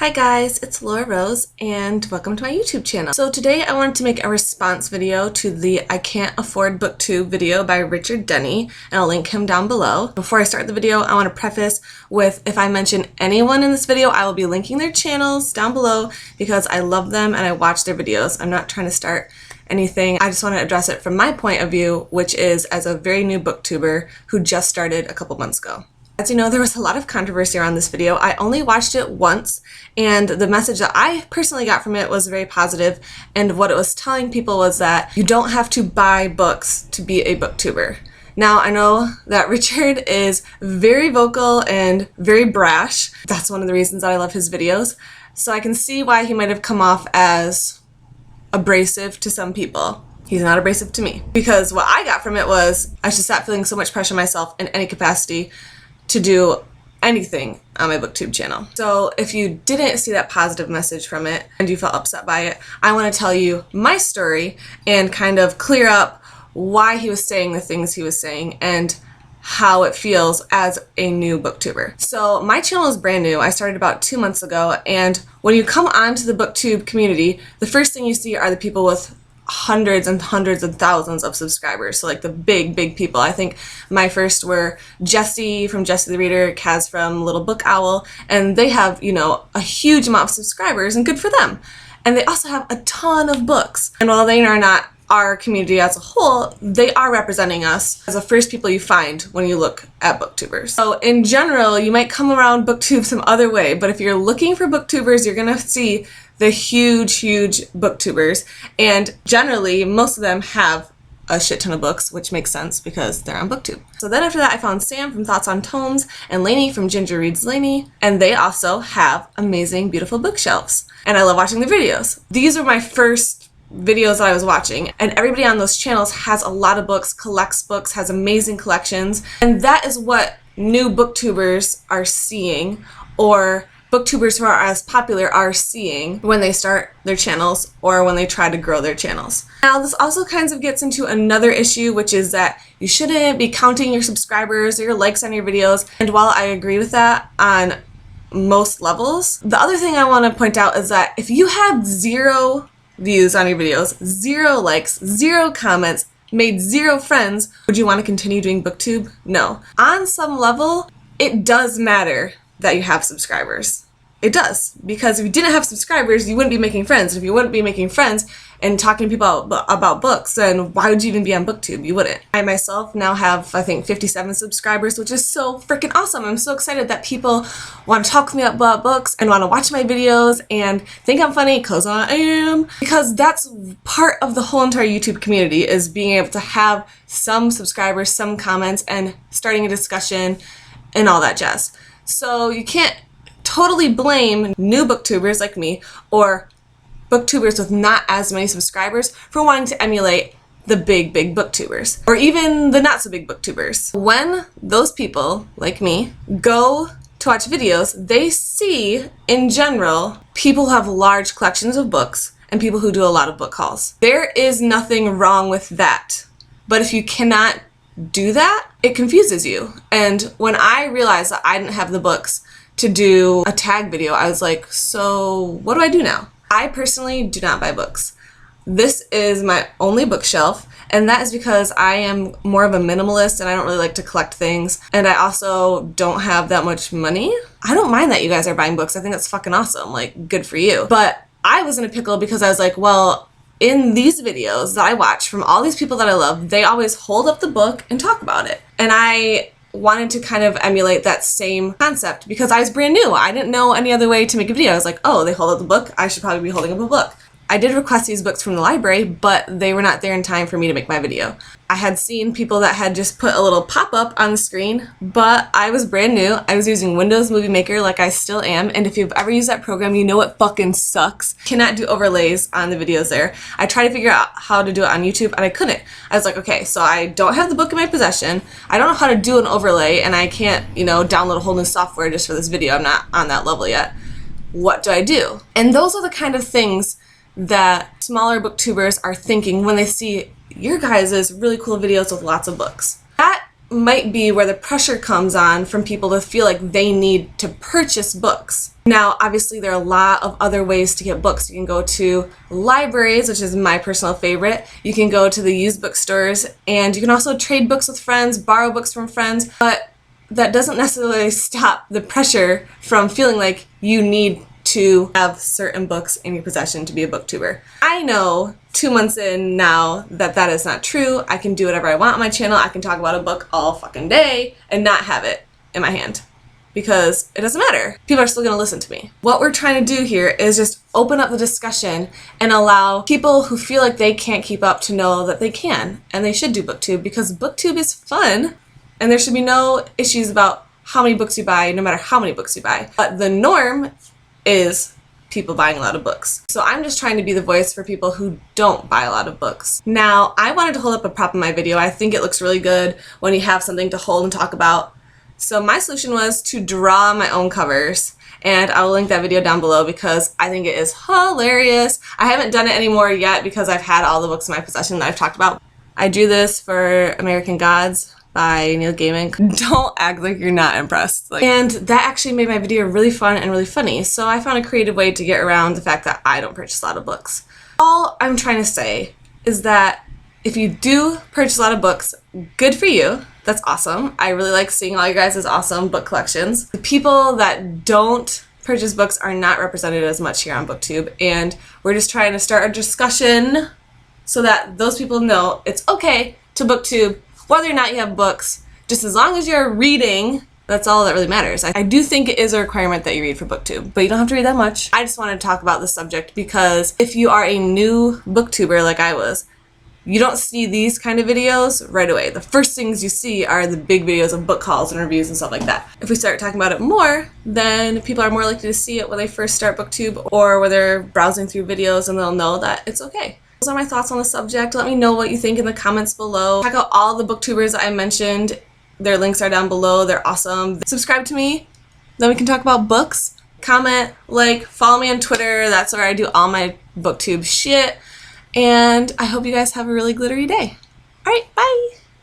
Hi guys, it's Laura Rose and welcome to my YouTube channel. So today I wanted to make a response video to the I Can't Afford Booktube video by Richard Denny, and I'll link him down below. Before I start the video, I want to preface with if I mention anyone in this video, I will be linking their channels down below because I love them and I watch their videos. I'm not trying to start anything. I just want to address it from my point of view, which is as a very new booktuber who just started a couple months ago. As you know, there was a lot of controversy around this video. I only watched it once, and the message that I personally got from it was very positive, and what it was telling people was that you don't have to buy books to be a booktuber. Now, I know that Richard is very vocal and very brash. That's one of the reasons that I love his videos, so I can see why he might have come off as abrasive to some people. He's not abrasive to me, because what I got from it was I should stop feeling so much pressure myself in any capacity to do anything on my booktube channel. So if you didn't see that positive message from it and you felt upset by it, I want to tell you my story and kind of clear up why he was saying the things he was saying and how it feels as a new booktuber. So my channel is brand new. I started about 2 months ago, and when you come onto the booktube community, the first thing you see are the people with hundreds and hundreds and thousands of subscribers, so like the big people. I think my first were Jesse from Jesse the Reader, Kaz from Little Book Owl, and they have, you know, a huge amount of subscribers, and good for them. And they also have a ton of books, and while they are not our community as a whole, they are representing us as the first people you find when you look at booktubers. So in general, you might come around booktube some other way, but if you're looking for booktubers, you're gonna see the huge booktubers, and generally most of them have a shit ton of books, which makes sense because they're on booktube. So then after that, I found Sam from Thoughts on Tomes and Lainey from Ginger Reads Lainey, and they also have amazing, beautiful bookshelves, and I love watching their videos. These are my first videos that I was watching, and everybody on those channels has a lot of books, collects books, has amazing collections, and that is what new booktubers are seeing, or booktubers who are as popular are seeing when they start their channels or when they try to grow their channels. Now, this also kind of gets into another issue, which is that you shouldn't be counting your subscribers or your likes on your videos, and while I agree with that on most levels, the other thing I want to point out is that if you had 0 views on your videos, 0 likes, 0 comments, made 0 friends, would you want to continue doing booktube? No. On some level, it does matter that you have subscribers. It does, because if you didn't have subscribers, you wouldn't be making friends. If you wouldn't be making friends and talking to people about books, then why would you even be on booktube? You wouldn't. I myself now have, I think, 57 subscribers, which is so freaking awesome. I'm so excited that people want to talk to me about books and want to watch my videos and think I'm funny, because I am. Because that's part of the whole entire YouTube community, is being able to have some subscribers, some comments, and starting a discussion and all that jazz. So you can't totally blame new booktubers like me or booktubers with not as many subscribers for wanting to emulate the big booktubers, or even the not so big booktubers. When those people like me go to watch videos, they see in general people who have large collections of books and people who do a lot of book hauls. There is nothing wrong with that, but if you cannot do that, it confuses you. And when I realized that I didn't have the books to do a tag video, I was like, so what do I do now? I personally do not buy books. This is my only bookshelf, and that is because I am more of a minimalist and I don't really like to collect things, and I also don't have that much money. I don't mind that you guys are buying books. I think that's fucking awesome. Like, good for you. But I was in a pickle because I was like, well, in these videos that I watch from all these people that I love, they always hold up the book and talk about it. And I wanted to kind of emulate that same concept because I was brand new. I didn't know any other way to make a video. I was like, oh, they hold up the book, I should probably be holding up a book. I did request these books from the library, but they were not there in time for me to make my video. I had seen people that had just put a little pop-up on the screen, but I was brand new. I was using Windows Movie Maker like I still am, and if you've ever used that program, you know it fucking sucks. Cannot do overlays on the videos there. I tried to figure out how to do it on YouTube, and I couldn't. I was like, okay, so I don't have the book in my possession, I don't know how to do an overlay, and I can't, you know, download a whole new software just for this video. I'm not on that level yet. What do I do? And those are the kind of things that smaller booktubers are thinking when they see your guys' really cool videos with lots of books. That might be where the pressure comes on from people to feel like they need to purchase books. Now, obviously, there are a lot of other ways to get books. You can go to libraries, which is my personal favorite. You can go to the used bookstores, and you can also trade books with friends, borrow books from friends, but that doesn't necessarily stop the pressure from feeling like you need to have certain books in your possession to be a booktuber. I know 2 months in now that that is not true. I can do whatever I want on my channel. I can talk about a book all fucking day and not have it in my hand because it doesn't matter. People are still going to listen to me. What we're trying to do here is just open up the discussion and allow people who feel like they can't keep up to know that they can and they should do booktube, because booktube is fun and there should be no issues about how many books you buy, no matter how many books you buy. But the norm is people buying a lot of books. So I'm just trying to be the voice for people who don't buy a lot of books. Now, I wanted to hold up a prop in my video. I think it looks really good when you have something to hold and talk about. So my solution was to draw my own covers, and I will link that video down below because I think it is hilarious. I haven't done it anymore yet because I've had all the books in my possession that I've talked about. I drew this for American Gods by Neil Gaiman. Don't act like you're not impressed. And that actually made my video really fun and really funny, so I found a creative way to get around the fact that I don't purchase a lot of books. All I'm trying to say is that if you do purchase a lot of books, good for you. That's awesome. I really like seeing all you guys' awesome book collections. The people that don't purchase books are not represented as much here on BookTube, and we're just trying to start a discussion so that those people know it's okay to BookTube whether or not you have books. Just as long as you're reading, that's all that really matters. I do think it is a requirement that you read for BookTube, but you don't have to read that much. I just wanted to talk about this subject because if you are a new booktuber like I was, you don't see these kind of videos right away. The first things you see are the big videos of book hauls and reviews and stuff like that. If we start talking about it more, then people are more likely to see it when they first start BookTube or when they're browsing through videos, and they'll know that it's okay. Those are my thoughts on the subject. Let me know what you think in the comments below. Check out all the booktubers I mentioned. Their links are down below. They're awesome. Subscribe to me, then we can talk about books. Comment, like, follow me on Twitter. That's where I do all my booktube shit. And I hope you guys have a really glittery day. All right, bye.